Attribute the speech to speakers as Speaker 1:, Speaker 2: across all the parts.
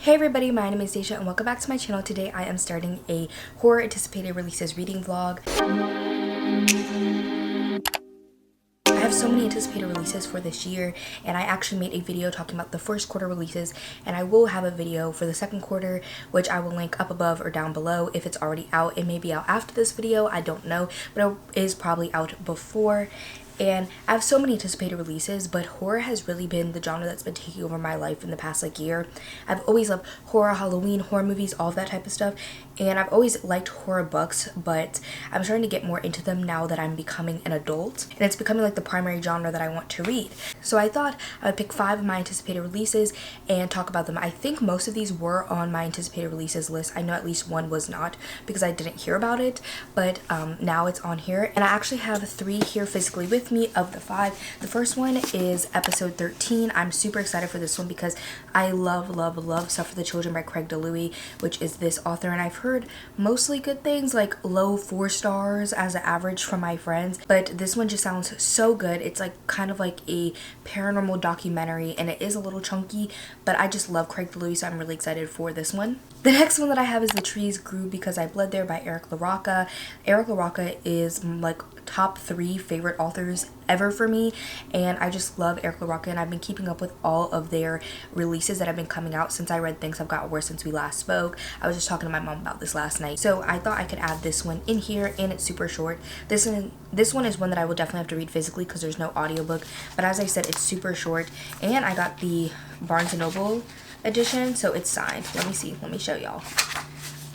Speaker 1: Hey everybody, my name is Stacia and welcome back to my channel. Today I am starting a horror anticipated releases reading vlog. I have so many anticipated releases for this year, and I actually made a video talking about the first quarter releases, and I will have a video for the second quarter, which I will link up above or down below if it's already out. It may be out after this video, I don't know, but it is probably out before. And I have so many anticipated releases, but horror has really been the genre that's been taking over my life in the past year. I've always loved horror, Halloween, horror movies, all of that type of stuff, and I've always liked horror books, but I'm starting to get more into them now that I'm becoming an adult, and it's becoming like the primary genre that I want to read. So I thought I would pick 5 of my anticipated releases and talk about them. I think most of these were on my anticipated releases list. I know at least one was not because I didn't hear about it, but now it's on here, and I actually have 3 here physically with me of the 5. The first one is episode 13. I'm super excited for this one because I love Stuff for the Children by Craig DeLuey, which is this author, and I've heard mostly good things, like low 4 stars as an average from my friends, but this one just sounds so good. It's like kind of like a paranormal documentary, and it is a little chunky, but I just love Craig DeLuey, so I'm really excited for this one. The next one that I have is The Trees Grew Because I Bled There by Eric LaRocca. Eric LaRocca is like top 3 favorite authors ever for me, and I just love Eric LaRocca, and I've been keeping up with all of their releases that have been coming out since I read Things Have Got Worse Since We Last Spoke. I was just talking to my mom about this last night, so I thought I could add this one in here, and it's super short. This one is one that I will definitely have to read physically because there's no audiobook, but as I said, it's super short, and I got the Barnes & Noble edition, so it's signed. Let me show y'all.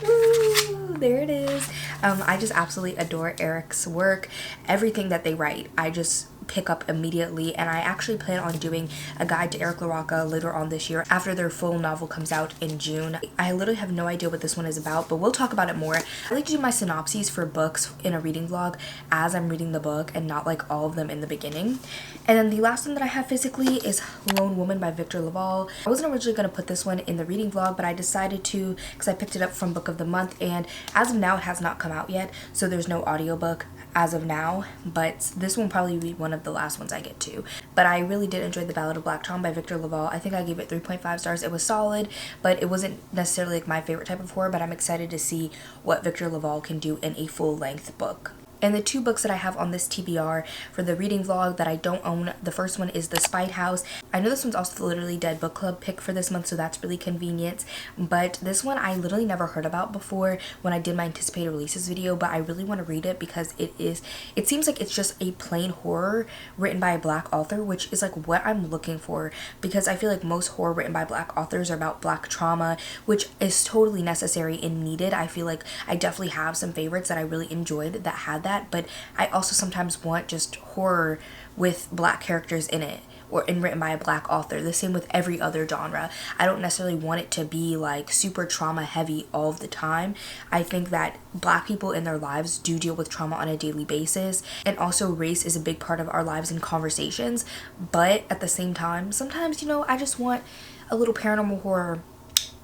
Speaker 1: Ooh, there it is. I just absolutely adore Eric's work. Everything that they write, I just pick up immediately, and I actually plan on doing a guide to Eric LaRocca later on this year after their full novel comes out in June. I literally have no idea what this one is about, but we'll talk about it more. I like to do my synopses for books in a reading vlog as I'm reading the book and not like all of them in the beginning. And then the last one that I have physically is Lone Woman by Victor LaValle. I wasn't originally going to put this one in the reading vlog, but I decided to because I picked it up from Book of the Month, and as of now it has not come out yet, so there's no audiobook as of now, but this one will probably be one of the last ones I get to. But I really did enjoy The Ballad of Black Tom by Victor LaValle. I think I gave it 3.5 stars. It was solid, but it wasn't necessarily like my favorite type of horror, but I'm excited to see what Victor LaValle can do in a full-length book. And the 2 books that I have on this TBR for the reading vlog that I don't own, the first one is The Spite House. I know this one's also the Literally Dead book club pick for this month, so that's really convenient. But this one I literally never heard about before when I did my anticipated releases video, but I really want to read it because it seems like it's just a plain horror written by a Black author, which is like what I'm looking for, because I feel like most horror written by Black authors are about Black trauma, which is totally necessary and needed. I feel like I definitely have some favorites that I really enjoyed that had that, but I also sometimes want just horror with Black characters in it and written by a Black author. The same with every other genre. I don't necessarily want it to be like super trauma heavy all of the time. I think that Black people in their lives do deal with trauma on a daily basis, and also race is a big part of our lives and conversations, but at the same time sometimes, you know, I just want a little paranormal horror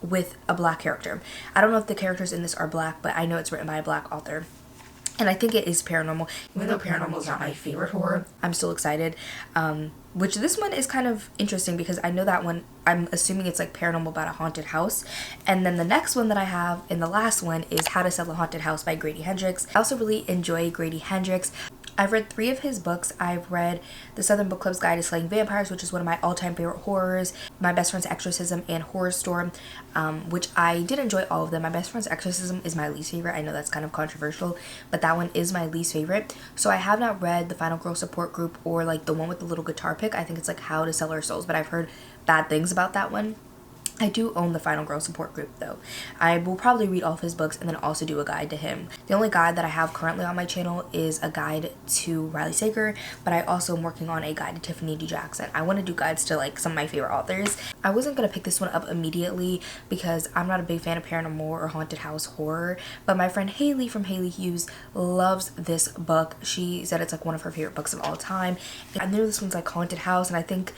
Speaker 1: with a Black character. I don't know if the characters in this are Black, but I know it's written by a Black author. And I think it is paranormal. Even though paranormal is not my favorite horror, I'm still excited. Which this one is kind of interesting because I know that one, I'm assuming it's like paranormal about a haunted house. And then the next one that I have, and the last one, is How to Sell a Haunted House by Grady Hendrix. I also really enjoy Grady Hendrix. I've read 3 of his books. I've read The Southern Book Club's Guide to Slaying Vampires, which is one of my all-time favorite horrors, My Best Friend's Exorcism, and Horror Storm, which I did enjoy all of them. My Best Friend's Exorcism is my least favorite. I know that's kind of controversial, but that one is my least favorite. So I have not read The Final Girl Support Group or like the one with the little guitar pick. I think it's like How to Sell Our Souls, but I've heard bad things about that one. I do own the Final Girl Support Group though. I will probably read all of his books and then also do a guide to him. The only guide that I have currently on my channel is a guide to Riley Sager, but I also am working on a guide to Tiffany D. Jackson. I want to do guides to like some of my favorite authors. I wasn't going to pick this one up immediately because I'm not a big fan of paranormal or haunted house horror, but my friend Haley from Haley Hughes loves this book. She said it's like one of her favorite books of all time. I know this one's like haunted house, and I think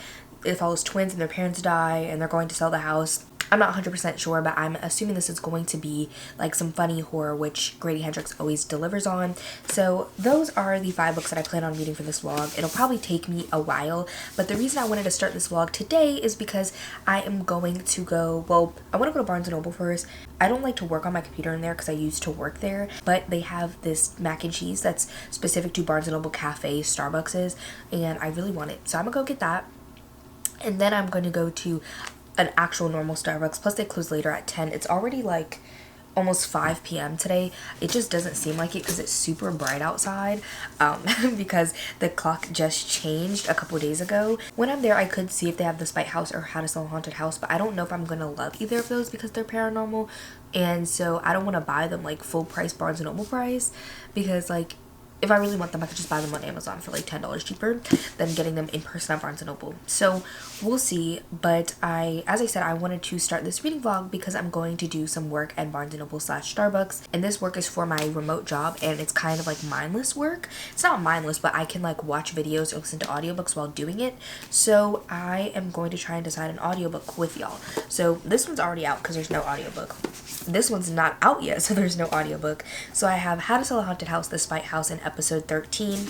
Speaker 1: it follows twins and their parents die and they're going to sell the house. I'm not 100% sure, but I'm assuming this is going to be like some funny horror, which Grady Hendrix always delivers on. So those are the 5 books that I plan on reading for this vlog. It'll probably take me a while, but the reason I wanted to start this vlog today is because I am going to go, well, I want to go to Barnes & Noble first. I don't like to work on my computer in there because I used to work there, but they have this mac and cheese that's specific to Barnes & Noble cafes, Starbucks, and I really want it. So I'm gonna go get that. And then I'm going to go to an actual normal Starbucks, plus they close later at 10. It's already like almost 5 p.m. today. It just doesn't seem like it because it's super bright outside, because the clock just changed a couple days ago. When I'm there, I could see if they have the Spite House or How to Sell a Haunted House, but I don't know if I'm gonna love either of those because they're paranormal, and so I don't want to buy them like full price Barnes & Noble price, because like if I really want them, I could just buy them on Amazon for like $10 cheaper than getting them in person at Barnes & Noble. So we'll see, but as I said, I wanted to start this reading vlog because I'm going to do some work at Barnes & Noble / Starbucks, and this work is for my remote job, and it's kind of like mindless work. It's not mindless, but I can like watch videos or listen to audiobooks while doing it. So I am going to try and decide an audiobook with y'all. So this one's already out because there's no audiobook. This one's not out yet, so there's no audiobook. So I have How to Sell a Haunted House, The Spite House, and episode 13.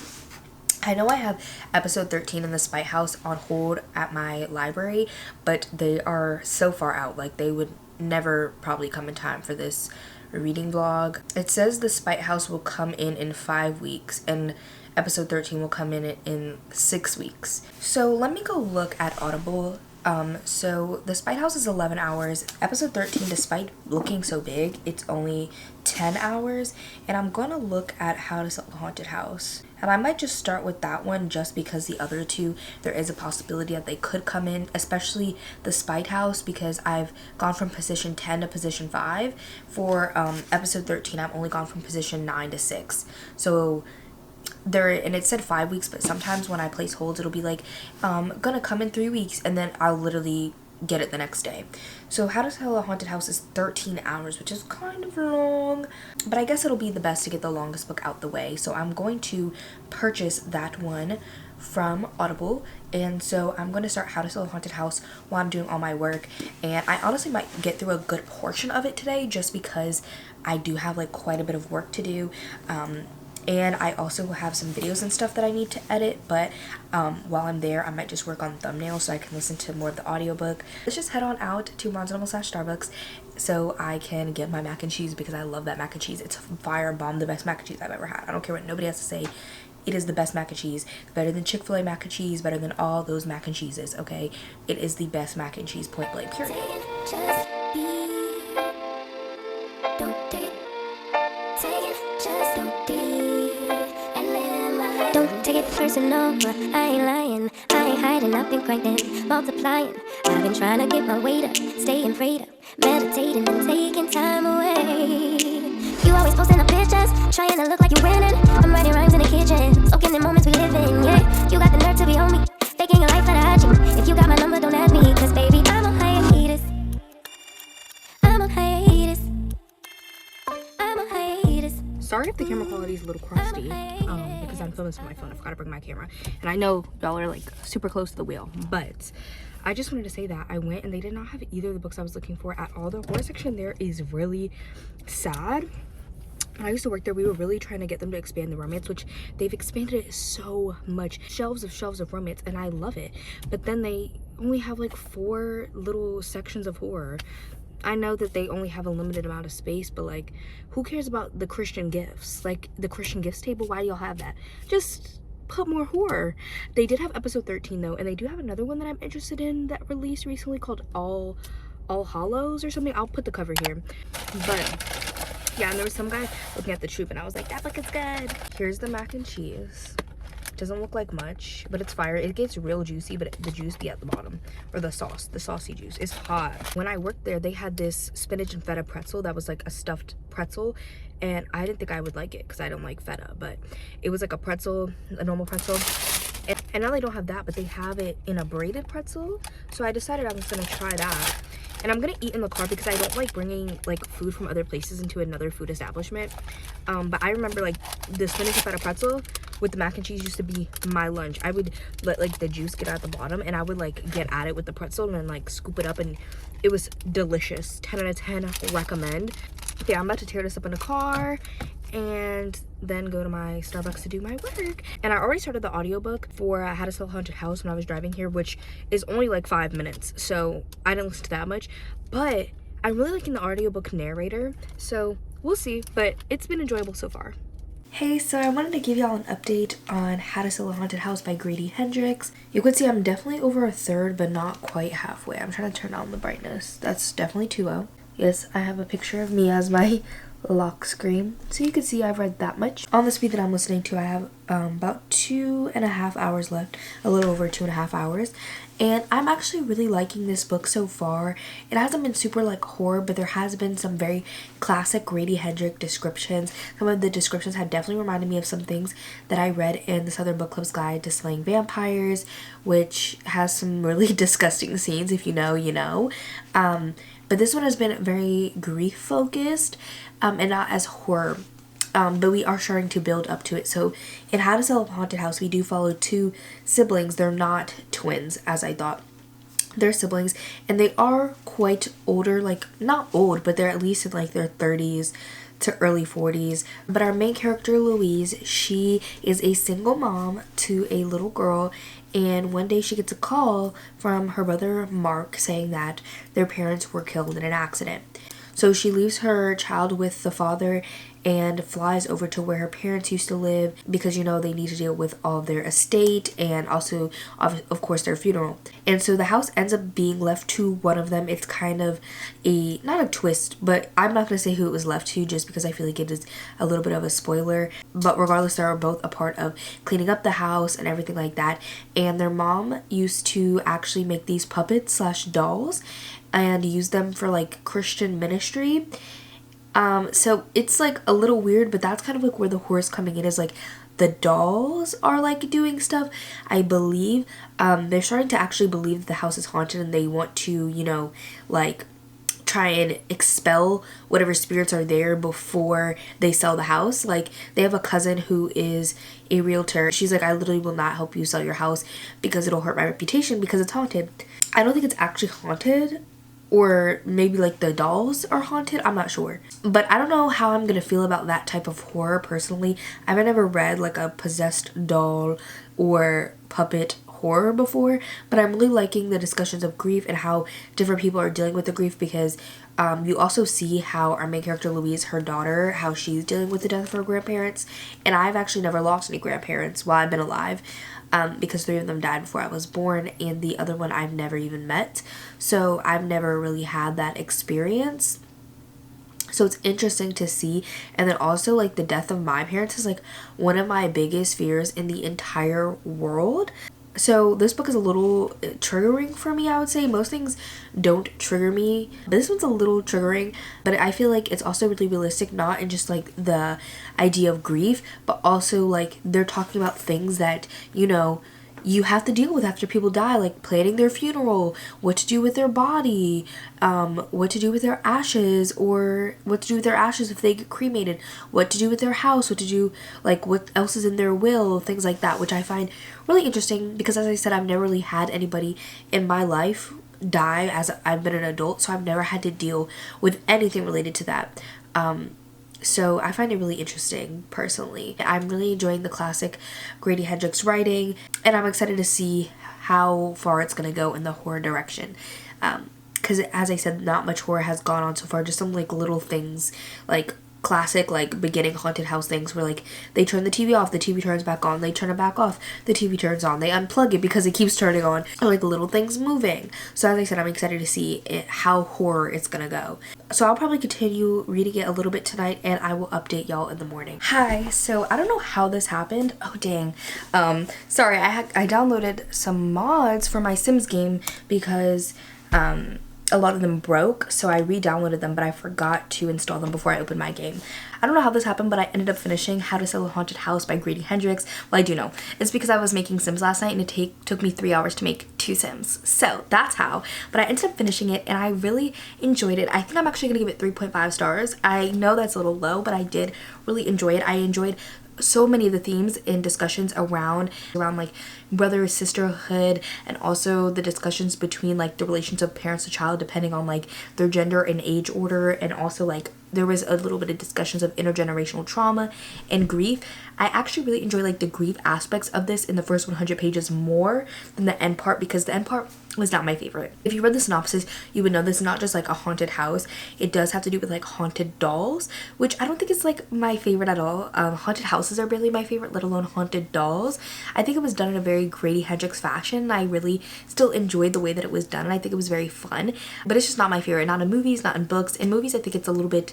Speaker 1: I know I have episode 13 in The Spite House on hold at my library, but they are so far out, like they would never probably come in time for this reading vlog. It says The Spite House will come in 5 weeks, and episode 13 will come in 6 weeks. So let me go look at Audible. So The Spite House is 11 hours. Episode 13, despite looking so big, it's only 10 hours. And I'm gonna look at How to Sell a Haunted House. And I might just start with that one just because the other two, there is a possibility that they could come in, especially The Spite House, because I've gone from position 10 to position 5. For episode 13, I've only gone from position 9 to 6. So there, and it said 5 weeks, but sometimes when I place holds, it'll be like gonna come in 3 weeks, and then I'll literally get it the next day. So How to Sell a Haunted House is 13 hours, which is kind of long, but I guess it'll be the best to get the longest book out the way. So I'm going to purchase that one from Audible, and so I'm going to start How to Sell a Haunted House while I'm doing all my work. And I honestly might get through a good portion of it today just because I do have like quite a bit of work to do. And I also have some videos and stuff that I need to edit, but while I'm there, I might just work on thumbnails so I can listen to more of the audiobook. Let's just head on out to Barnes & Noble / Starbucks so I can get my mac and cheese because I love that mac and cheese. It's fire bomb, the best mac and cheese I've ever had. I don't care what nobody has to say. It is the best mac and cheese. Better than Chick-fil-A mac and cheese, better than all those mac and cheeses, okay? It is the best mac and cheese, point blank, period.
Speaker 2: Don't take it personal, I ain't lying, I ain't hiding, I've been grinding, multiplying. I've been trying to get my weight up, staying prayed up, meditating and taking time away. You always posting up pictures, trying to look like you're winning. I'm writing rhymes in the kitchen, soaking in moments we live in, yeah. You got the nerve to be on me, faking your life at IG. If you got my number, don't add me, cause baby, I'm on hiatus. I'm on hiatus. I'm on hiatus.
Speaker 1: Sorry if the camera quality is a little crusty, because I'm filming this on my phone. I forgot to bring my camera, and I know y'all are like super close to the wheel, but I just wanted to say that I went and they did not have either of the books I was looking for at all. The horror section there is really sad. When I used to work there, we were really trying to get them to expand the romance, which they've expanded it so much. Shelves of romance, and I love it. But then they only have like 4 little sections of horror. I know that they only have a limited amount of space, but like, who cares about the Christian gifts? Like the Christian gifts table, why do y'all have that? Just put more horror. They did have episode 13 though, and they do have another one that I'm interested in that released recently called All Hollows or something. I'll put the cover here. But yeah, and there was some guy looking at the troop, and I was like, that book is good. Here's the mac and cheese. Doesn't look like much, but it's fire. It gets real juicy, but the juice be at the bottom, or the saucy juice is hot. When I worked there, they had this spinach and feta pretzel that was like a stuffed pretzel, and I didn't think I would like it because I don't like feta, but it was like a pretzel, a normal pretzel. And now they don't have that, but they have it in a braided pretzel, so I decided I was gonna try that. And I'm gonna eat in the car because I don't like bringing like food from other places into another food establishment. But I remember like the spinach feta pretzel with the mac and cheese used to be my lunch. I would let like the juice get out the bottom, and I would like get at it with the pretzel and then like scoop it up, and it was delicious. 10 out of 10 recommend. Okay, I'm about to tear this up in the car and then go to my Starbucks to do my work. And I already started the audiobook for How to Sell a Haunted House when I was driving here, which is only like 5 minutes, so I didn't listen to that much, but I'm really liking the audiobook narrator, so we'll see. But it's been enjoyable so far. Hey, so I wanted to give y'all an update on How to Sell a Haunted House by Grady Hendrix. You could see I'm definitely over a third, but not quite halfway. I'm trying to turn down the brightness. That's definitely too low. Yes, I have a picture of me as my lock screen, so you can see I've read that much. On the speed that I'm listening to, I have about 2.5 hours left, a little over 2.5 hours, and I'm actually really liking this book so far. It hasn't been super like horror, but there has been some very classic Grady Hendrix descriptions. Some of the descriptions have definitely reminded me of some things that I read in the Southern Book Club's Guide to Slaying Vampires, which has some really disgusting scenes. If you know, you know. But this one has been very grief focused and not as horror. But we are starting to build up to it. So in How to Sell a Haunted House, we do follow two siblings. They're not twins, as I thought. They're siblings, and they are quite older, like not old, but they're at least in like their 30s to early 40s. But our main character, Louise, she is a single mom to a little girl, and one day she gets a call from her brother Mark saying that their parents were killed in an accident. So she leaves her child with the father and flies over to where her parents used to live because, you know, they need to deal with all of their estate and also, of course, their funeral. And so the house ends up being left to one of them. It's kind of a, not a twist, but I'm not going to say who it was left to just because I feel like it is a little bit of a spoiler. But regardless, they are both a part of cleaning up the house and everything like that. And their mom used to actually make these puppets slash dolls and use them for like Christian ministry. So it's like a little weird, but that's kind of like where the horror's coming in, is like the dolls are like doing stuff, I believe. They're starting to actually believe that the house is haunted, and they want to, you know, like try and expel whatever spirits are there before they sell the house. Like they have a cousin who is a realtor. She's like, I literally will not help you sell your house because it'll hurt my reputation because it's haunted. I don't think it's actually haunted, or maybe like the dolls are haunted, I'm not sure. But I don't know how I'm gonna feel about that type of horror personally. I've never read like a possessed doll or puppet horror before, but I'm really liking the discussions of grief and how different people are dealing with the grief, because you also see how our main character Louise, her daughter, how she's dealing with the death of her grandparents. And I've actually never lost any grandparents while I've been alive, because 3 of them died before I was born, and the other one I've never even met. So I've never really had that experience. So it's interesting to see. And then also like the death of my parents is like one of my biggest fears in the entire world. So this book is a little triggering for me, I would say. Most things don't trigger me, but this one's a little triggering. But I feel like it's also really realistic, not in just like the idea of grief, but also like they're talking about things that, you know, you have to deal with after people die, like planning their funeral, what to do with their body, what to do with their ashes, or what to do with their ashes if they get cremated, what to do with their house, what to do, like what else is in their will, things like that, which I find really interesting because, as I said, I've never really had anybody in my life die as I've been an adult, so I've never had to deal with anything related to that. So I find it really interesting, personally. I'm really enjoying the classic Grady Hendrix writing, and I'm excited to see how far it's going to go in the horror direction. Because as I said, not much horror has gone on so far, just some like little things, like classic like beginning haunted house things where like they turn the TV off, the TV turns back on, they turn it back off, the TV turns on, they unplug it because it keeps turning on, or like little things moving. So as I said, I'm excited to see how horror it's gonna go. So I'll probably continue reading it a little bit tonight, and I will update y'all in the morning. Hi, so I don't know how this happened. Oh dang. Sorry, I downloaded some mods for my Sims game because a lot of them broke, so I re-downloaded them, but I forgot to install them before I opened my game. I don't know how this happened, but I ended up finishing How to Sell a Haunted House by Grady Hendrix. Well, I do know. It's because I was making Sims last night and it took me 3 hours to make 2 Sims. So that's how. But I ended up finishing it and I really enjoyed it. I think I'm actually going to give it 3.5 stars. I know that's a little low, but I did really enjoy it. I enjoyed so many of the themes and discussions around like brother sisterhood, and also the discussions between like the relations of parents to child depending on like their gender and age order, and also like there was a little bit of discussions of intergenerational trauma and grief. I actually really enjoy like the grief aspects of this in the first 100 pages more than the end part, because the end part was not my favorite. If you read the synopsis, you would know this is not just like a haunted house. It does have to do with like haunted dolls, which I don't think is like my favorite at all. Haunted houses are barely my favorite, let alone haunted dolls. I think it was done in a very Grady Hendrix fashion. I really still enjoyed the way that it was done, and I think it was very fun, but it's just not my favorite. Not in movies, not in books. In movies, I think it's a little bit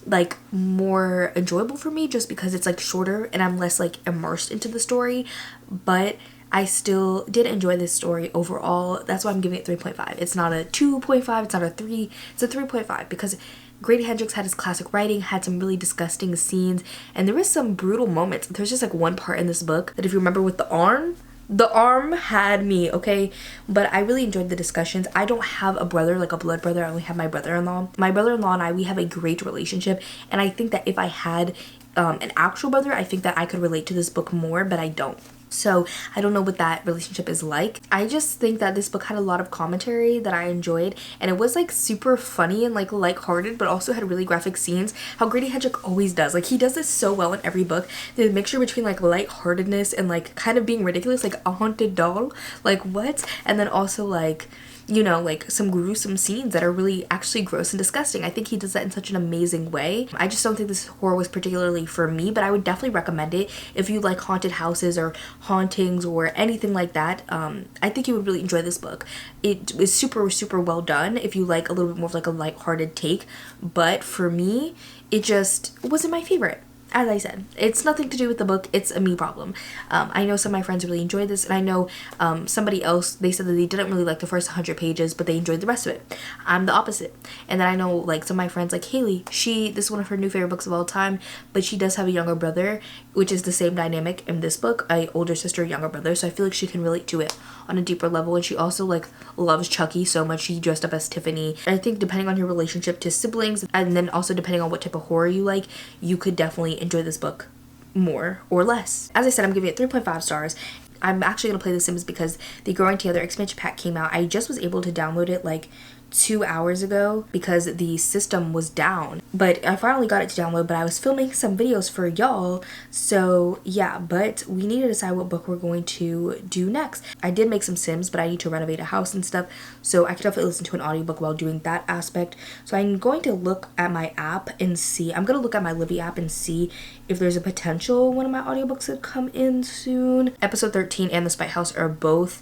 Speaker 1: like more enjoyable for me just because it's like shorter and I'm less like immersed into the story, but I still did enjoy this story overall. That's why I'm giving it 3.5. It's not a 2.5, it's not a 3, it's a 3.5 because Grady Hendrix had his classic writing, had some really disgusting scenes, and there was some brutal moments. There's just like one part in this book that if you remember with the arm had me, okay? But I really enjoyed the discussions. I don't have a brother, like a blood brother. I only have my brother-in-law. My brother-in-law and I, we have a great relationship. And I think that if I had an actual brother, I think that I could relate to this book more, but I don't. So I don't know what that relationship is like. I just think that this book had a lot of commentary that I enjoyed, and it was like super funny and like lighthearted, but also had really graphic scenes. How Grady Hendrix always does. Like he does this so well in every book. The mixture between like lightheartedness and like kind of being ridiculous, like a haunted doll, like what? And then also like, you know, like some gruesome scenes that are really actually gross and disgusting. I think he does that in such an amazing way. I just don't think this horror was particularly for me, but I would definitely recommend it if you like haunted houses or hauntings or anything like that. I think you would really enjoy this book. It is super, super well done if you like a little bit more of like a lighthearted take, but for me, it just wasn't my favorite. As I said, it's nothing to do with the book, it's a me problem. I know some of my friends really enjoyed this, and I know somebody else, they said that they didn't really like the first 100 pages, but they enjoyed the rest of it. I'm the opposite. And then I know like some of my friends, like Haley, this is one of her new favorite books of all time, but she does have a younger brother, which is the same dynamic in this book, a older sister, younger brother, so I feel like she can relate to it on a deeper level. And she also like loves Chucky so much, she dressed up as Tiffany. And I think depending on your relationship to siblings, and then also depending on what type of horror you like, you could definitely enjoy this book more or less. As I said, I'm giving it 3.5 stars. I'm actually going to play The Sims because the Growing Together expansion pack came out. I just was able to download it like 2 hours ago because the system was down, but I finally got it to download. But I was filming some videos for y'all, so yeah, but we need to decide what book we're going to do next. I did make some Sims, but I need to renovate a house and stuff, so I could definitely listen to an audiobook while doing that aspect. So I'm going to look at my app and see, I'm going to look at my Libby app and see if there's a potential one of my audiobooks could come in soon. Episode 13 and The Spite House are both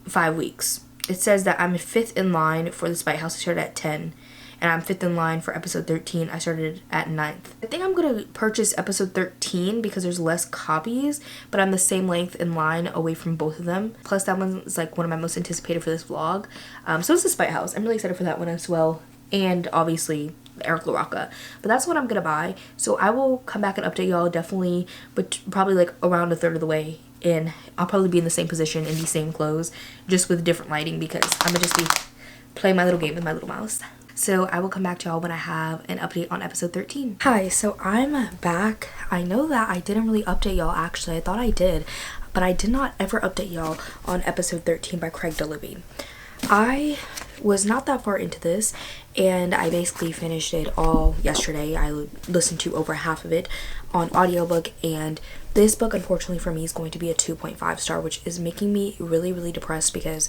Speaker 1: 5 weeks. It says that I'm 5th in line for The Spite House. I started at 10. And I'm 5th in line for episode 13. I started at 9th. I think I'm going to purchase episode 13 because there's less copies, but I'm the same length in line away from both of them. Plus that one is like one of my most anticipated for this vlog. So it's The Spite House. I'm really excited for that one as well. And obviously Eric LaRocca. But that's what I'm going to buy. So I will come back and update y'all definitely, but probably like around a third of the way. And I'll probably be in the same position in the same clothes, just with different lighting, because I'm gonna just be playing my little game with my little mouse. So I will come back to y'all when I have an update on episode 13. Hi, so I'm back. I know that I didn't really update y'all actually. I thought I did, but I did not ever update y'all on episode 13 by Craig DeLuby. I was not that far into this, and I basically finished it all yesterday. I listened to over half of it on audiobook, and this book unfortunately for me is going to be a 2.5 star, which is making me really, really depressed because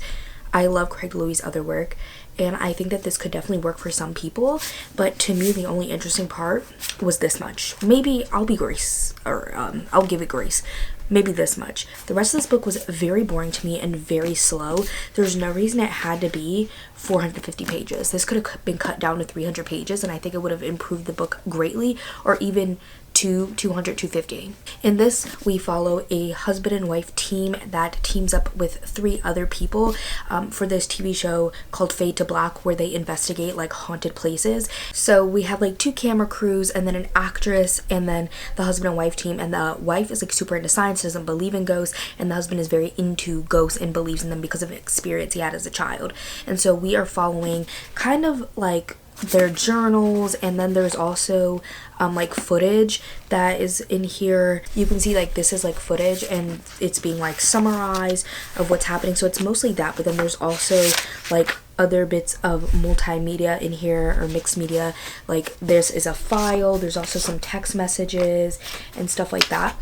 Speaker 1: I love Craig DeLuby's other work, and I think that this could definitely work for some people, but to me the only interesting part was this much. Maybe I'll be grace, or I'll give it grace. Maybe this much. The rest of this book was very boring to me and very slow. There's no reason it had to be 450 pages. This could have been cut down to 300 pages, and I think it would have improved the book greatly, or even 250. In this, we follow a husband and wife team that teams up with 3 other people for this TV show called Fade to Black, where they investigate like haunted places. So we have like 2 camera crews and then an actress and then the husband and wife team, and the wife is like super into science, doesn't believe in ghosts, and the husband is very into ghosts and believes in them because of experience he had as a child. And so we are following kind of like their journals, and then there's also like footage that is in here. You can see like this is like footage and it's being like summarized of what's happening, so it's mostly that, but then there's also like other bits of multimedia in here, or mixed media. Like this is a file, there's also some text messages and stuff like that.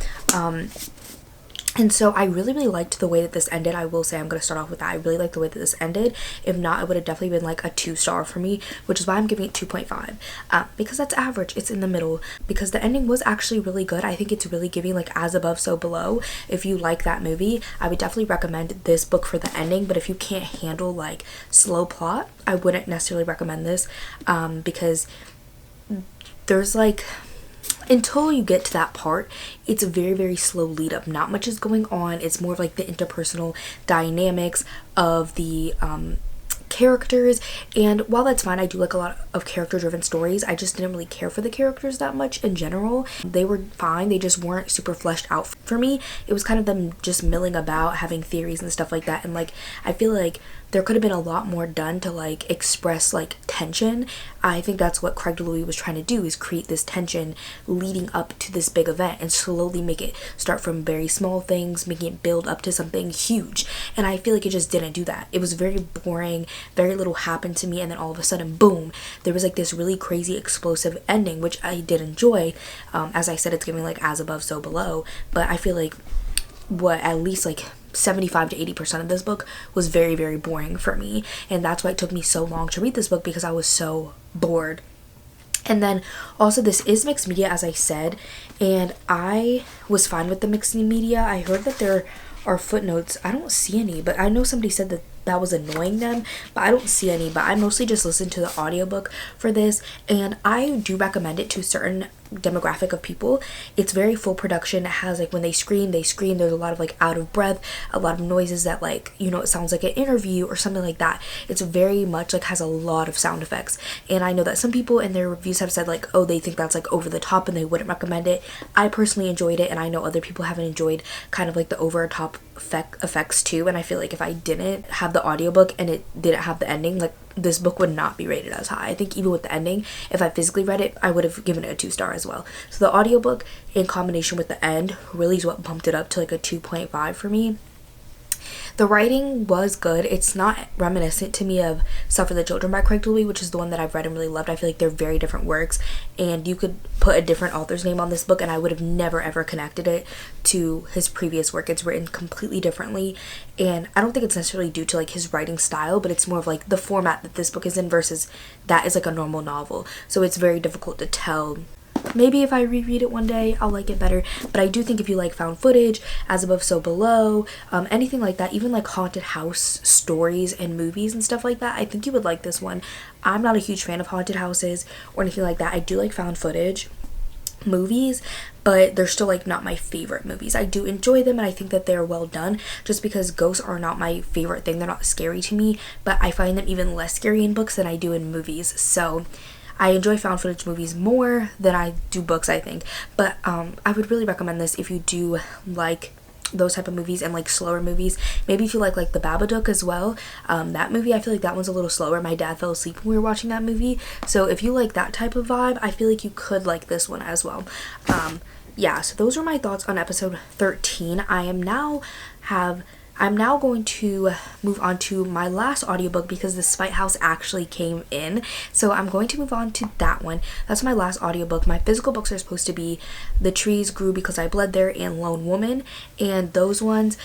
Speaker 1: And so I really liked the way that this ended. I will say, I'm going to start off with that. I really liked the way that this ended. If not, it would have definitely been like a 2-star for me, which is why I'm giving it 2.5. Because that's average. It's in the middle. Because the ending was actually really good. I think it's really giving like as above, so below. If you like that movie, I would definitely recommend this book for the ending. But if you can't handle like slow plot, I wouldn't necessarily recommend this. Because there's like, until you get to that part, it's a very slow lead up. Not much is going on. It's more of like the interpersonal dynamics of the characters, and while that's fine, I do like a lot of character driven stories. I just didn't really care for the characters that much in general. They were fine, they just weren't super fleshed out for me. It was kind of them just milling about, having theories and stuff like that, and like I feel like there could have been a lot more done to like express like tension. I think that's what Craig DeLuise was trying to do, is create this tension leading up to this big event and slowly make it start from very small things, making it build up to something huge. And I feel like it just didn't do that. It was very boring, very little happened to me, and then all of a sudden, boom, there was like this really crazy explosive ending, which I did enjoy. As I said, it's giving like as above, so below, but I feel like at least like 75 to 80% of this book was very boring for me, and that's why it took me so long to read this book, because I was so bored. And then also, this is mixed media, as I said, and I was fine with the mixed media. I heard that there are footnotes. I don't see any, but I know somebody said that that was annoying them, but I don't see any. But I mostly just listened to the audiobook for this, and I do recommend it to a certain demographic of people. It's very full production. It has like, when they scream, there's a lot of like out of breath, a lot of noises that like, you know, it sounds like an interview or something like that. It's very much like has a lot of sound effects, and I know that some people in their reviews have said like, oh, they think that's like over the top and they wouldn't recommend it. I personally enjoyed it, and I know other people haven't enjoyed kind of like the over top effects too, and I feel like if I didn't have the audiobook and it didn't have the ending, like this book would not be rated as high. I think even with the ending, if I physically read it, I would have given it a 2-star as well. So the audiobook in combination with the end really is what bumped it up to like a 2.5 for me. The writing was good. It's not reminiscent to me of Stuff for the Children by Craig DeLuise, which is the one that I've read and really loved. I feel like they're very different works, and you could put a different author's name on this book and I would have never ever connected it to his previous work. It's written completely differently, and I don't think it's necessarily due to like his writing style, but it's more of like the format that this book is in versus that is like a normal novel. So it's very difficult to tell. Maybe if I reread it one day, I'll like it better. But I do think if you like found footage, As Above, So Below, anything like that, even like haunted house stories and movies and stuff like that, I think you would like this one. I'm not a huge fan of haunted houses or anything like that. I do like found footage movies, but they're still like not my favorite movies. I do enjoy them and I think that they're well done, just because ghosts are not my favorite thing. They're not scary to me, but I find them even less scary in books than I do in movies. So I enjoy found footage movies more than I do books, I think. But I would really recommend this if you do like those type of movies and like slower movies. Maybe if you like The Babadook as well. That movie, I feel like that one's a little slower. My dad fell asleep when we were watching that movie. So if you like that type of vibe, I feel like you could like this one as well. Yeah, so those are my thoughts on episode 13. I'm now going to move on to my last audiobook because the Spite House actually came in. So I'm going to move on to that one. That's my last audiobook. My physical books are supposed to be The Trees Grew Because I Bled There and Lone Woman. And those ones,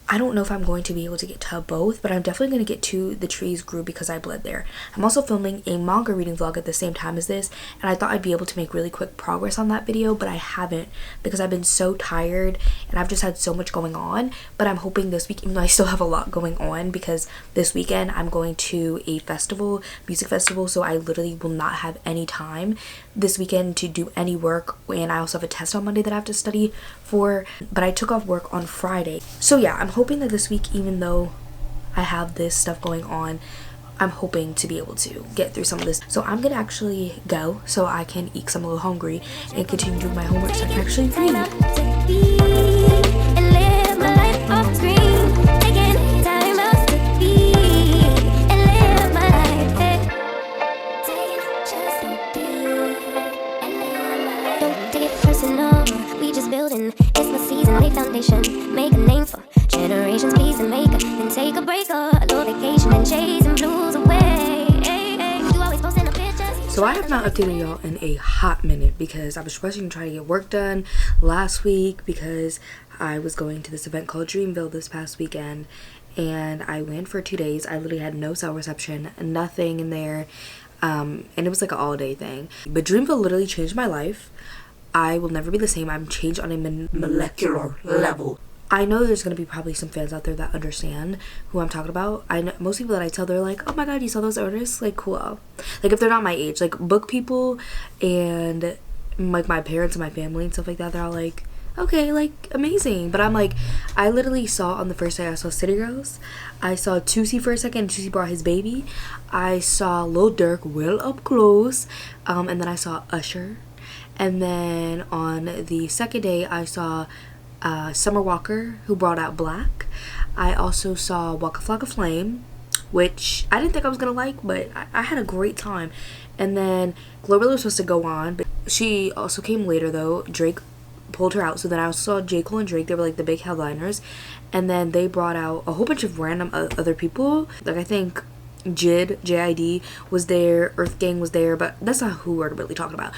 Speaker 1: I don't know if I'm going to be able to get to both, but I'm definitely going to get to The Trees Grew because I bled there. I'm also filming a manga reading vlog at the same time as this, and I thought I'd be able to make really quick progress on that video, but I haven't because I've been so tired and I've just had so much going on. But I'm hoping this week, even though I still have a lot going on, because this weekend I'm going to a festival, music festival, so I literally will not have any time this weekend to do any work, and I also have a test on Monday that I have to study for, but I took off work on Friday. So yeah, I'm hoping that this week, even though I have this stuff going on, I'm hoping to be able to get through some of this. So I'm gonna actually go so I can eat 'cause I'm a little hungry and continue doing my homework so I can actually read.
Speaker 2: It's my season, lay foundation, make a name for generations, peace and maker, then take a break or a little vacation and chasing blues away. You always posting a picture.
Speaker 1: So I have not updated y'all in a hot minute because I was rushing to try to get work done last week because I was going to this event called Dreamville this past weekend, and I went for 2 days. I literally had no cell reception, nothing in there, and it was like an all-day thing. But Dreamville literally changed my life. I will never be the same. I'm changed on a molecular level. I know there's going to be probably some fans out there that understand who I'm talking about. I know most people that I tell, they're like, oh my god, you saw those artists? Like, cool. Like, if they're not my age, like book people and like my parents and my family and stuff like that, they're all like, okay, like, amazing. But I'm like, I literally saw on the first day, I saw City Girls. I saw Tusi for a second. Tusi brought his baby. I saw Lil Durk well up close. And then I saw Usher. And then on the second day, I saw Summer Walker, who brought out Black. I also saw Waka Flocka Flame, which I didn't think I was going to like, but I had a great time. And then Glorilla was supposed to go on, but she also came later, though. Drake pulled her out. So then I also saw J. Cole and Drake. They were like the big headliners. And then they brought out a whole bunch of random other people. Like, I think JID was there, Earth Gang was there, but that's not who we're really talking about.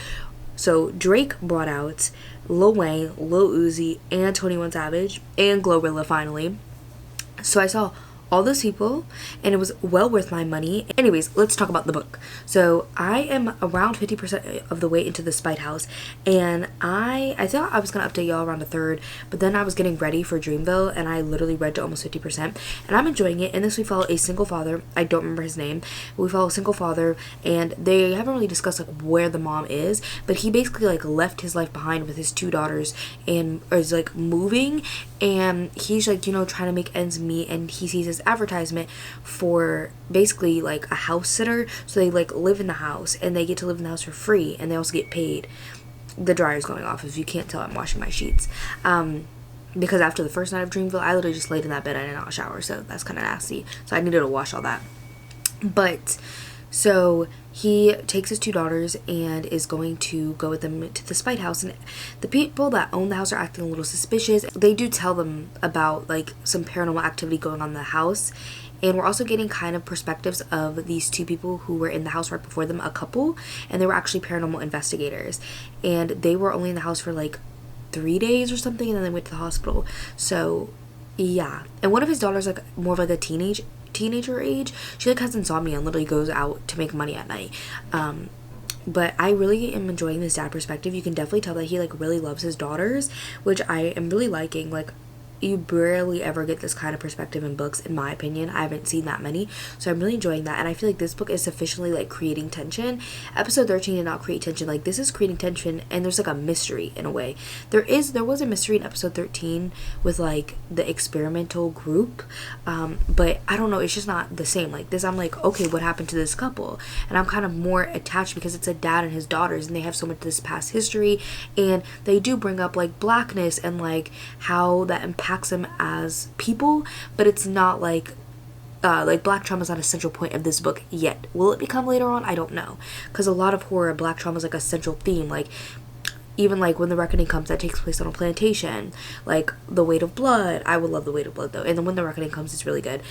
Speaker 1: So Drake brought out Lil Wayne, Lil Uzi, and 21 Savage, and Glorilla finally. So I saw all those people, and it was well worth my money. Anyways, let's talk about the book. So I am around 50% of the way into The Spite House, and I thought I was gonna update y'all around a third, but then I was getting ready for Dreamville, and I literally read to almost 50%, and I'm enjoying it. In this, we follow a single father. I don't remember his name, but we follow a single father, and they haven't really discussed like where the mom is, but he basically like left his life behind with his 2 daughters and is like moving, and he's like, you know, trying to make ends meet, and he sees his advertisement for basically like a house sitter, so they like live in the house and they get to live in the house for free, and they also get paid. The dryer's going off, if you can't tell. I'm washing my sheets because after the first night of Dreamville, I literally just laid in that bed. I did not shower, so that's kind of nasty, so I needed to wash all that. But so he takes his 2 daughters and is going to go with them to the Spite House, and the people that own the house are acting a little suspicious. They do tell them about like some paranormal activity going on in the house, and we're also getting kind of perspectives of these 2 people who were in the house right before them, a couple, and they were actually paranormal investigators, and they were only in the house for like 3 days or something, and then they went to the hospital. So yeah, and one of his daughters, like more of like a teenager age, she like has insomnia and literally goes out to make money at night. But I really am enjoying this dad perspective. You can definitely tell that he like really loves his daughters, which I am really liking. Like, you barely ever get this kind of perspective in books, in my opinion. I haven't seen that many, so I'm really enjoying that, and I feel like this book is sufficiently like creating tension. Episode 13 did not create tension. Like, this is creating tension, and there's like a mystery in a way. There was a mystery in episode 13 with like the experimental group, but I don't know, it's just not the same. Like this, I'm like, okay, what happened to this couple? And I'm kind of more attached because it's a dad and his daughters, and they have so much of this past history, and they do bring up like blackness and like how that impacts them as people, but it's not like black trauma is not a central point of this book yet. Will it become later on? I don't know, because a lot of horror, black trauma is like a central theme. Like, even like When the Reckoning Comes, that takes place on a plantation. Like The Weight of Blood, I would love The Weight of Blood though, and then When the Reckoning Comes is really good.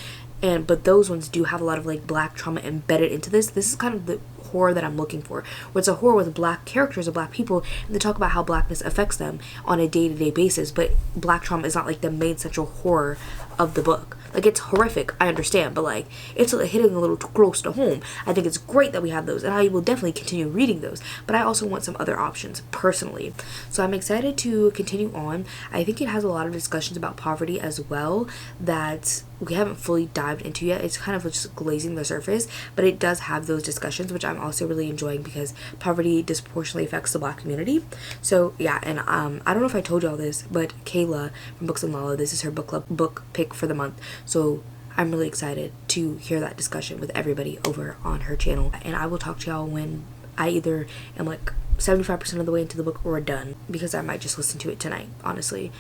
Speaker 1: But those ones do have a lot of like black trauma embedded into this. This is kind of the horror that I'm looking for, where it's a horror with black characters and black people, and they talk about how blackness affects them on a day-to-day basis, but black trauma is not like the main central horror of the book. Like, it's horrific, I understand, but like, it's hitting a little too close to home. I think it's great that we have those, and I will definitely continue reading those, but I also want some other options personally. So I'm excited to continue on. I think it has a lot of discussions about poverty as well that we haven't fully dived into yet. It's kind of just glazing the surface, but it does have those discussions, which I'm also really enjoying because poverty disproportionately affects the black community. So yeah, and I don't know if I told you all this, but Kayla from Books and Lala, this is her book club book pick for the month. So I'm really excited to hear that discussion with everybody over on her channel, and I will talk to y'all when I either am like 75% of the way into the book or done, because I might just listen to it tonight, honestly.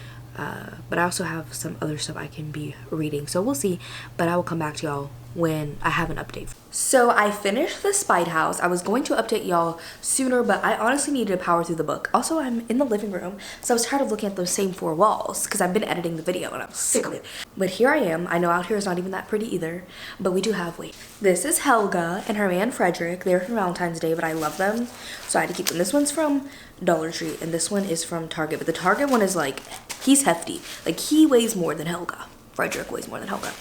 Speaker 1: But I also have some other stuff I can be reading, so we'll see. But I will come back to y'all when I have an update. So I finished The Spite House. I was going to update y'all sooner, but I honestly needed to power through the book. Also, I'm in the living room, so I was tired of looking at those same four walls because I've been editing the video and I'm sick of it. But here I am. I know out here is not even that pretty either, but we do have weight. This is Helga and her man Frederick. They're from Valentine's Day, but I love them, so I had to keep them. This one's from Dollar Tree and this one is from Target, but the Target one is like, he's hefty. Like, he weighs more than Helga. Frederick weighs more than Helga.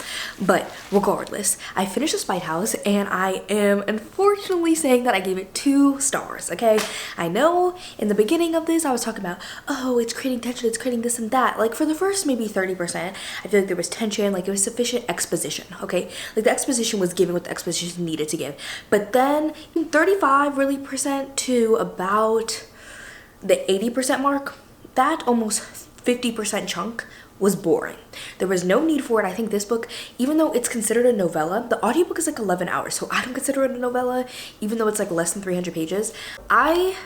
Speaker 1: But regardless, I finished The Spite House and I am unfortunately saying that I gave it 2 stars, okay? I know in the beginning of this I was talking about, oh, it's creating tension, it's creating this and that. Like, for the first maybe 30%, I feel like there was tension, like it was sufficient exposition, okay? Like, the exposition was given what the exposition needed to give. But then 35 really percent to about the 80% mark, that almost 50% chunk was boring. There was no need for it. I think this book, even though it's considered a novella, the audiobook is like 11 hours, so I don't consider it a novella, even though it's like less than 300 pages. I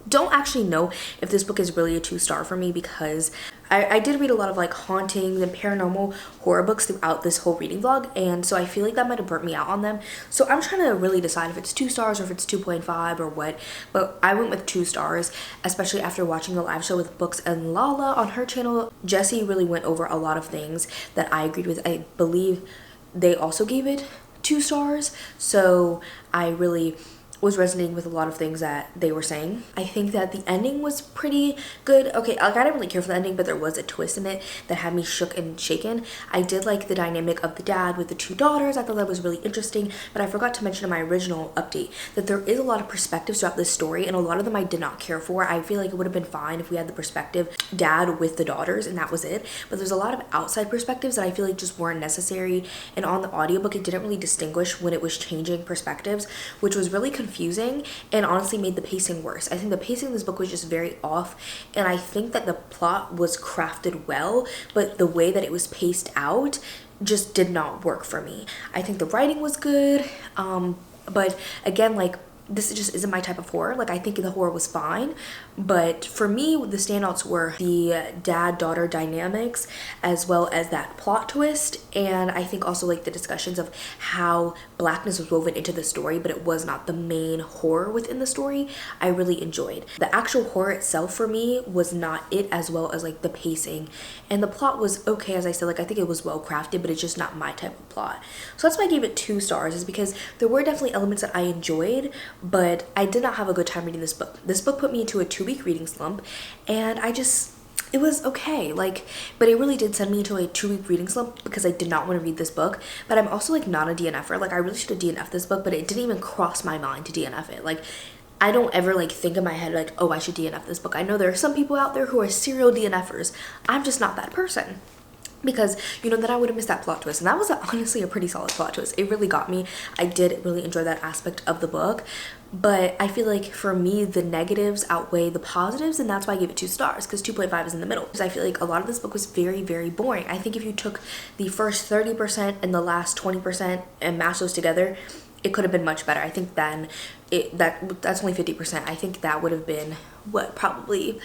Speaker 1: don't actually know if this book is really a 2-star for me because I did read a lot of like haunting and paranormal horror books throughout this whole reading vlog, and so I feel like that might have burnt me out on them. So I'm trying to really decide if it's 2 stars or if it's 2.5 or what, but I went with 2 stars, especially after watching the live show with Books and Lala on her channel. Jessie really went over a lot of things that I agreed with. I believe they also gave it 2 stars, so I really was resonating with a lot of things that they were saying. I think that the ending was pretty good. Okay, like, I didn't really care for the ending, but there was a twist in it that had me shook and shaken. I did like the dynamic of the dad with the 2 daughters. I thought that was really interesting, but I forgot to mention in my original update that there is a lot of perspectives throughout this story, and a lot of them I did not care for. I feel like it would have been fine if we had the perspective dad with the daughters and that was it, but there's a lot of outside perspectives that I feel like just weren't necessary, and on the audiobook it didn't really distinguish when it was changing perspectives, which was really confusing and honestly made the pacing worse. I think the pacing of this book was just very off, and I think that the plot was crafted well, but the way that it was paced out just did not work for me. I think the writing was good, but again, like, this just isn't my type of horror. Like, I think the horror was fine, but for me the standouts were the dad-daughter dynamics as well as that plot twist, and I think also like the discussions of how blackness was woven into the story but it was not the main horror within the story. I really enjoyed the actual horror itself. For me was not it, as well as like the pacing, and the plot was okay. As I said, like, I think it was well crafted, but it's just not my type of plot, so that's why I gave it 2 stars, is because there were definitely elements that I enjoyed, but I did not have a good time reading this book. This book put me into a 2-week reading slump, and it was okay, like, but it really did send me into a 2-week reading slump because I did not want to read this book. But I'm also like not a DNFer. Like, I really should have DNF'd this book, but it didn't even cross my mind to DNF it. Like, I don't ever like think in my head like, oh, I should DNF this book. I know there are some people out there who are serial DNFers. I'm just not that person, because, you know, then I would have missed that plot twist, and that was honestly a pretty solid plot twist. It really got me. I did really enjoy that aspect of the book, but I feel like for me the negatives outweigh the positives, and that's why I gave it 2 stars, because 2.5 is in the middle, because I feel like a lot of this book was very, very boring. I think if you took the first 30% and the last 20% and mashed those together, it could have been much better. I think then that's only 50%. I think that would have been what, probably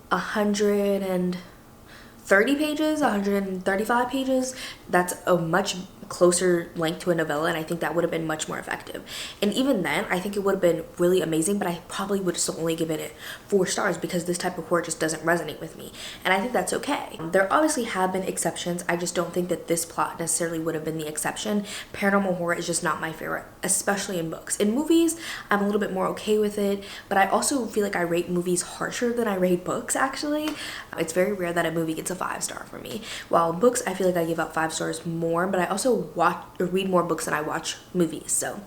Speaker 1: 130 pages, 135 pages. That's a much closer length to a novella, and I think that would have been much more effective. And even then, I think it would have been really amazing, but I probably would still only given it 4 stars because this type of horror just doesn't resonate with me, and I think that's okay. There obviously have been exceptions. I just don't think that this plot necessarily would have been the exception. Paranormal horror is just not my favorite, especially in books. In movies, I'm a little bit more okay with it, but I also feel like I rate movies harsher than I rate books, actually. It's very rare that a movie gets a 5-star for me, while books, I feel like I give out 5 stars more, but I also watch or read more books than I watch movies, so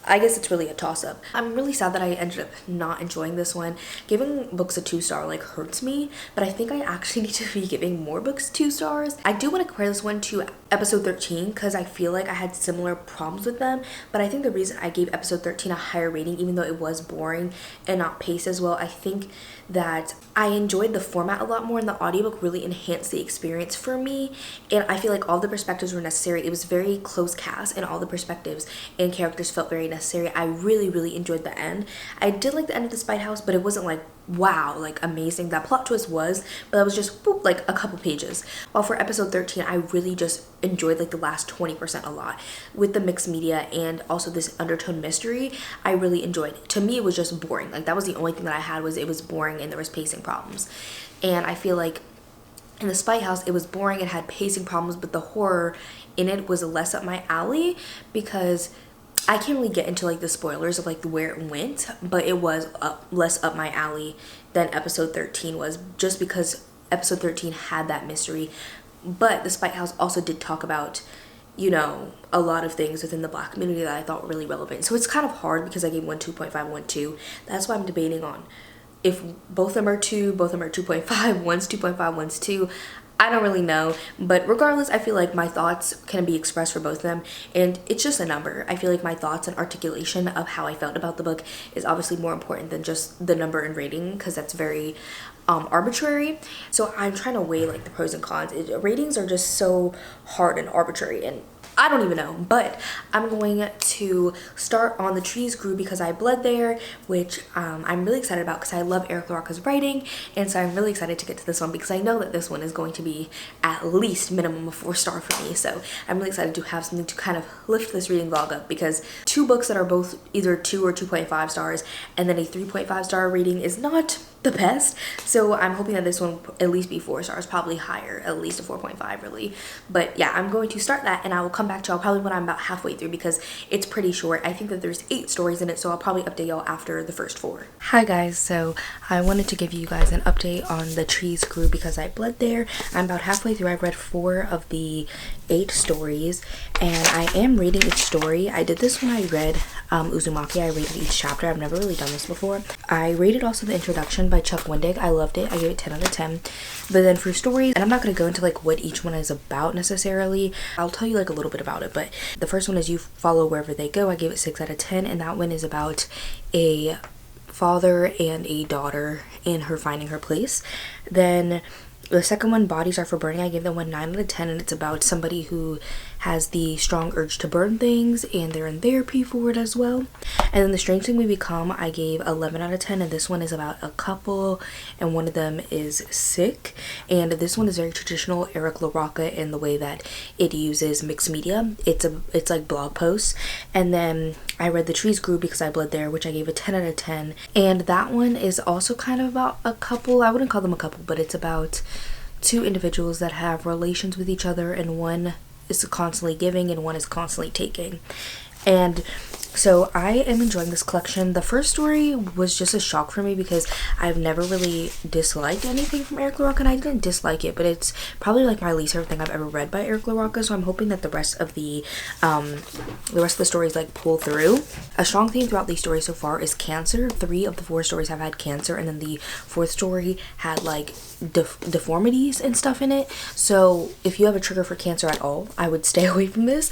Speaker 1: I guess it's really a toss-up. I'm really sad that I ended up not enjoying this one. Giving books a 2-star like hurts me, but I think I actually need to be giving more books 2 stars. I do want to compare this one to episode 13 because I feel like I had similar problems with them, but I think the reason I gave episode 13 a higher rating, even though it was boring and not paced as well, I think that I enjoyed the format a lot more, and the audiobook really enhanced the experience for me, and I feel like all the perspectives were necessary. It was very close cast, and all the perspectives and characters felt very necessary. I really enjoyed the end. I did like the end of the Spite House, but it wasn't like wow, like amazing. That plot twist was, but that was just boop, like a couple pages. While for episode 13, I really just enjoyed like the last 20% a lot. With the mixed media and also this undertone mystery, I really enjoyed it. To me, it was just boring. Like that was the only thing that I had, was it was boring and there was pacing problems. And I feel like in the Spite House, it was boring, it had pacing problems, but the horror in it was less up my alley because I can't really get into like the spoilers of like where it went, but it was less up my alley than episode 13 was, just because episode 13 had that mystery. But the Spite House also did talk about, you know, a lot of things within the Black community that I thought were really relevant. So it's kind of hard because I gave one 2.5, one 2. That's why I'm debating on if both of them are 2, both of them are 2.5, one's 2.5, one's 2. I don't really know, but regardless, I feel like my thoughts can be expressed for both of them, and it's just a number. I feel like my thoughts and articulation of how I felt about the book is obviously more important than just the number and rating, because that's very arbitrary. So I'm trying to weigh like the pros and cons. Ratings are just so hard and arbitrary, and I don't even know, but I'm going to start on The Trees Grew Because I Bled There, which I'm really excited about because I love Eric LaRocca's writing, and so I'm really excited to get to this one because I know that this one is going to be at least minimum of 4-star for me. So I'm really excited to have something to kind of lift this reading vlog up, because 2 books that are both either 2 or 2.5 stars and then a 3.5 star rating is not the best. So I'm hoping that this one will at least be 4 stars, probably higher, at least a 4.5 really. But yeah, I'm going to start that, and I will come back to y'all probably when I'm about halfway through because it's pretty short. I think that there's 8 stories in it, so I'll probably update y'all after the first 4. Hi guys, so I wanted to give you guys an update on The Trees Grew Because I Bled There. I'm about halfway through. I've read 4 of the 8 stories, and I am reading each story. I did this when I read Uzumaki. I rated each chapter. I've never really done this before. I rated also the introduction by Chuck Wendig. I loved it. I gave it 10 out of 10. But then for stories, and I'm not going to go into like what each one is about necessarily. I'll tell you like a little bit about it, but the first one is You Follow Wherever They Go. I gave it 6 out of 10, and that one is about a father and a daughter and her finding her place. Then the second one, Bodies Are for Burning, I gave that one 9 out of 10, and it's about somebody who has the strong urge to burn things, and they're in therapy for it as well. And then The Strange Thing We Become, I gave 11 out of 10, and this one is about a couple, and one of them is sick. And this one is very traditional Eric LaRocca in the way that it uses mixed media. It's like blog posts. And then I read The Trees Grew Because I Bled There, which I gave a 10 out of 10, and that one is also kind of about a couple. I wouldn't call them a couple, but it's about 2 individuals that have relations with each other, and one is constantly giving and one is constantly taking. And so I am enjoying this collection. The first story was just a shock for me because I've never really disliked anything from Eric LaRocca, and I didn't dislike it, but it's probably like my least favorite thing I've ever read by Eric LaRocca. So I'm hoping that the rest of the stories like pull through. A strong theme throughout these stories so far is cancer. 3 of the 4 stories have had cancer, and then the 4th story had like deformities and stuff in it. So if you have a trigger for cancer at all, I would stay away from this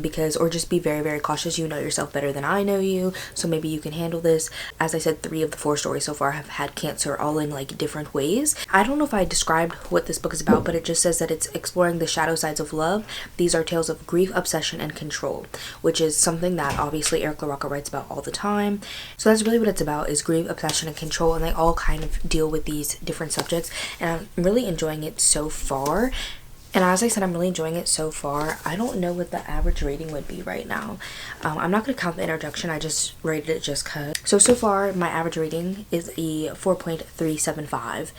Speaker 1: because, or just be very cautious. You know yourself better than I know you, so maybe you can handle this. As I said, 3 of the 4 stories so far have had cancer, all in like different ways. I don't know if I described what this book is about, but it just says that it's exploring the shadow sides of love. These are tales of grief, obsession, and control, which is something that obviously Eric LaRocca writes about all the time. So that's really what it's about, is grief, obsession, and control, and they all kind of deal with these different subjects, and I'm really enjoying it so far. And as I said, I'm really enjoying it so far. I don't know what the average rating would be right now. I'm not going to count the introduction. I just rated it just because. So far, my average rating is a 4.375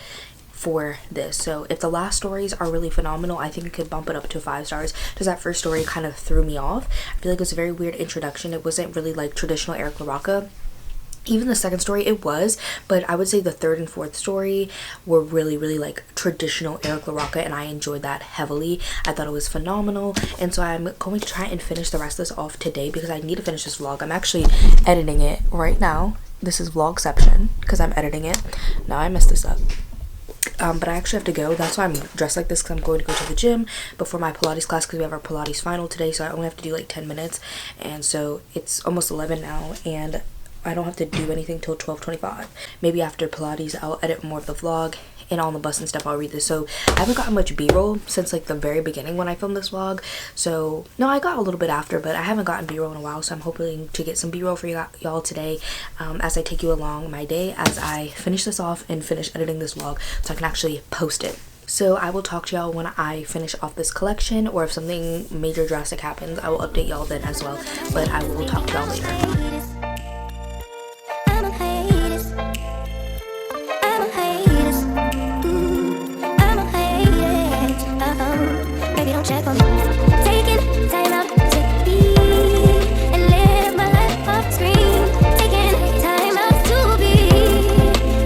Speaker 1: for this. So if the last stories are really phenomenal, I think it could bump it up to 5 stars, because that first story kind of threw me off. I feel like it was a very weird introduction. It wasn't really like traditional Eric LaRocca. Even the second story, it was, but I would say the third and fourth story were really, really like traditional Eric LaRocca, and I enjoyed that heavily. I thought it was phenomenal, and so I'm going to try and finish the rest of this off today because I need to finish this vlog. I'm actually editing it right now. This is vlogception because I'm editing it. Now I messed this up. But I actually have to go. That's why I'm dressed like this, because I'm going to go to the gym before my Pilates class, because we have our Pilates final today, so I only have to do like 10 minutes, and so it's almost 11 now, and I don't have to do anything till 12:25. Maybe after Pilates I'll edit more of the vlog, and on the bus and stuff I'll read this. So I haven't gotten much b-roll since like the very beginning when I filmed this vlog. So no, I got a little bit after, but I haven't gotten b-roll in a while, so I'm hoping to get some b-roll for y'all today, as I take you along my day as I finish this off and finish editing this vlog so I can actually post it. So I will talk to y'all when I finish off this collection, or if something major drastic happens I will update y'all then as well, but I will talk to y'all later.
Speaker 2: Check on me. Taking time out to be and live my life off screen. Taking time out to be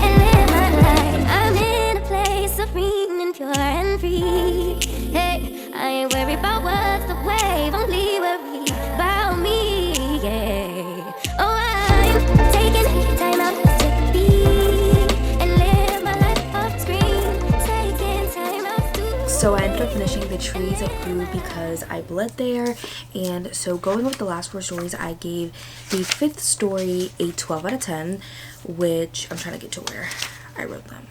Speaker 2: and live my life. I'm in a place serene and pure and free. Hey, I ain't worried about what's the wave, only worry about me. Yeah. Oh, I'm taking time out to be and live my life off screen. Taking time out to.
Speaker 1: So I ended up finishing the trees of Blue because I bled there, and so going with the last 4 stories, I gave the 5th story a 12 out of 10, which I'm trying to get to where I wrote them.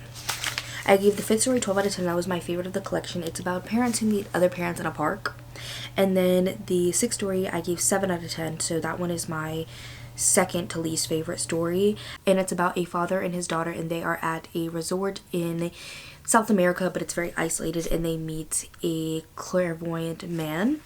Speaker 1: I gave the 5th story 12 out of 10. That was my favorite of the collection. It's about parents who meet other parents in a park. And then the 6th story I gave 7 out of 10, so that one is my second to least favorite story, and it's about a father and his daughter, and they are at a resort in South America, but it's very isolated, and they meet a clairvoyant man.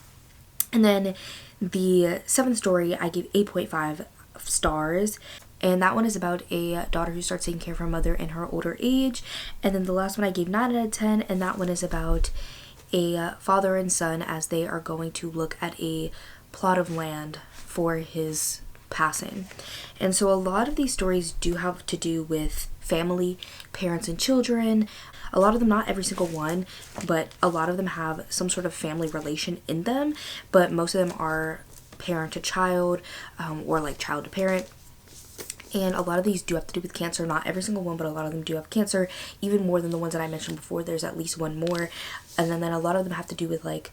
Speaker 1: And then the 7th story I gave 8.5 stars, and that one is about a daughter who starts taking care of her mother in her older age. And then the last one I gave 9 out of 10, and that one is about a father and son as they are going to look at a plot of land for his passing. And so a lot of these stories do have to do with family, parents and children. A lot of them, not every single one, but a lot of them have some sort of family relation in them, but most of them are parent to child, or like child to parent. And a lot of these do have to do with cancer. Not every single one, but a lot of them do have cancer, even more than the ones that I mentioned before. There's at least one more. And then a lot of them have to do with like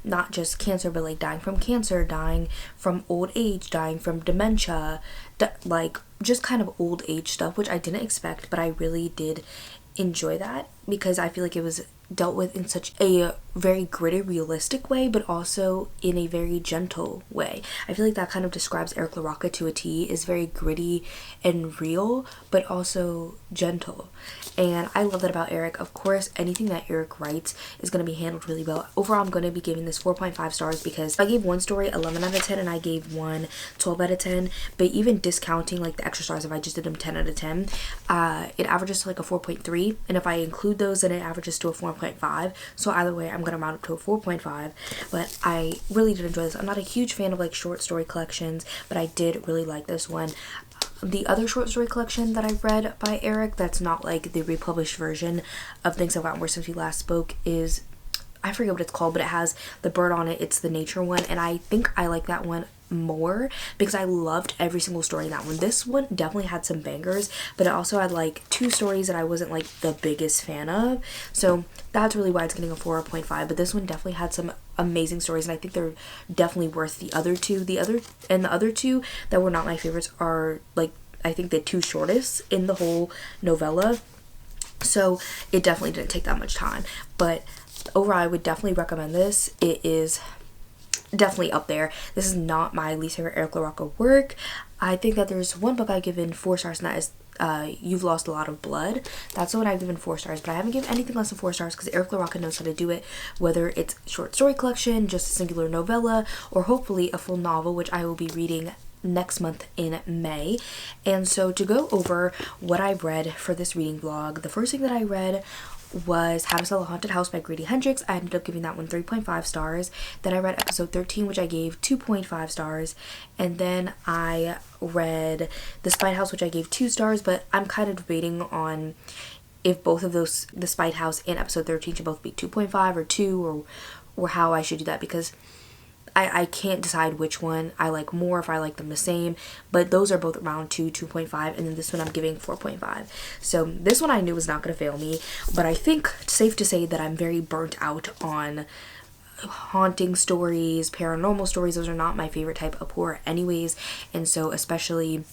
Speaker 1: not just cancer, but like dying from cancer, dying from old age, dying from dementia, like just kind of old age stuff, which I didn't expect, but I really did enjoy that because I feel like it was dealt with in such a very gritty, realistic way, but also in a very gentle way. I feel like that kind of describes Eric LaRocca to a T, is very gritty and real, but also gentle. And I love that about Eric. Of course, anything that Eric writes is going to be handled really well. Overall, I'm going to be giving this 4.5 stars because I gave one story 11 out of 10 and I gave one 12 out of 10. But even discounting like the extra stars, if I just did them 10 out of 10, it averages to like a 4.3. And if I include those, then it averages to a 4.5. So either way, I'm going to round up to a 4.5. But I really did enjoy this. I'm not a huge fan of like short story collections, but I did really like this one. The other short story collection that I've read by Eric that's not like the republished version of Things I've Gotten Worse Since We Last Spoke is, I forget what it's called, but it has the bird on it. It's the nature one, and I think I like that one more because I loved every single story in that one. This one definitely had some bangers, but it also had like 2 stories that I wasn't like the biggest fan of, so that's really why it's getting a 4.5. But this one definitely had some amazing stories, and I think they're definitely worth the other 2. The other 2 that were not my favorites are like, I think, the 2 shortest in the whole novella, so it definitely didn't take that much time. But overall, I would definitely recommend this. It is definitely up there. This is not my least favorite Eric LaRocca work. I think that there's one book I've given 4 stars, and that is You've Lost a Lot of Blood. That's the one I've given 4 stars, but I haven't given anything less than 4 stars because Eric LaRocca knows how to do it, whether it's short story collection, just a singular novella, or hopefully a full novel, which I will be reading next month in May. And so to go over what I've read for this reading vlog, the first thing that I read was How to Sell a Haunted House by Grady Hendrix. I ended up giving that one 3.5 stars. Then I read episode 13, which I gave 2.5 stars. And then I read The Spite House, which I gave 2 stars, but I'm kind of debating on if both of those, The Spite House and episode 13, should both be 2.5 or 2, or how I should do that, because I can't decide which one I like more, if I like them the same, but those are both around 2.5, and then this one I'm giving 4.5. So this one I knew was not going to fail me, but I think it's safe to say that I'm very burnt out on haunting stories, paranormal stories. Those are not my favorite type of horror anyways, and so especially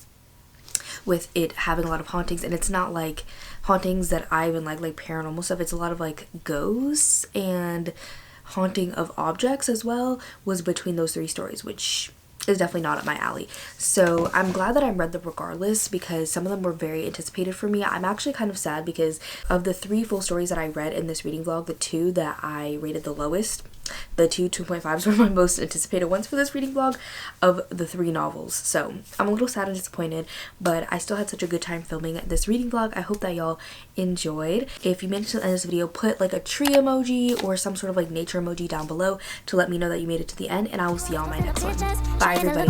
Speaker 1: with it having a lot of hauntings, and it's not like hauntings that I even like paranormal stuff, it's a lot of like ghosts and haunting of objects as well, was between those 3 stories, which is definitely not up my alley. So I'm glad that I read them regardless, because some of them were very anticipated for me. I'm actually kind of sad because of the 3 full stories that I read in this reading vlog, the 2 that I rated the lowest, the 2.5s were my most anticipated ones for this reading vlog of the 3 novels. So I'm a little sad and disappointed, but I still had such a good time filming this reading vlog. I hope that y'all enjoyed. If you managed to end this video, put like a tree emoji or some sort of like nature emoji down below to let me know that you made it to the end, and I will see y'all in my next one. Bye everybody.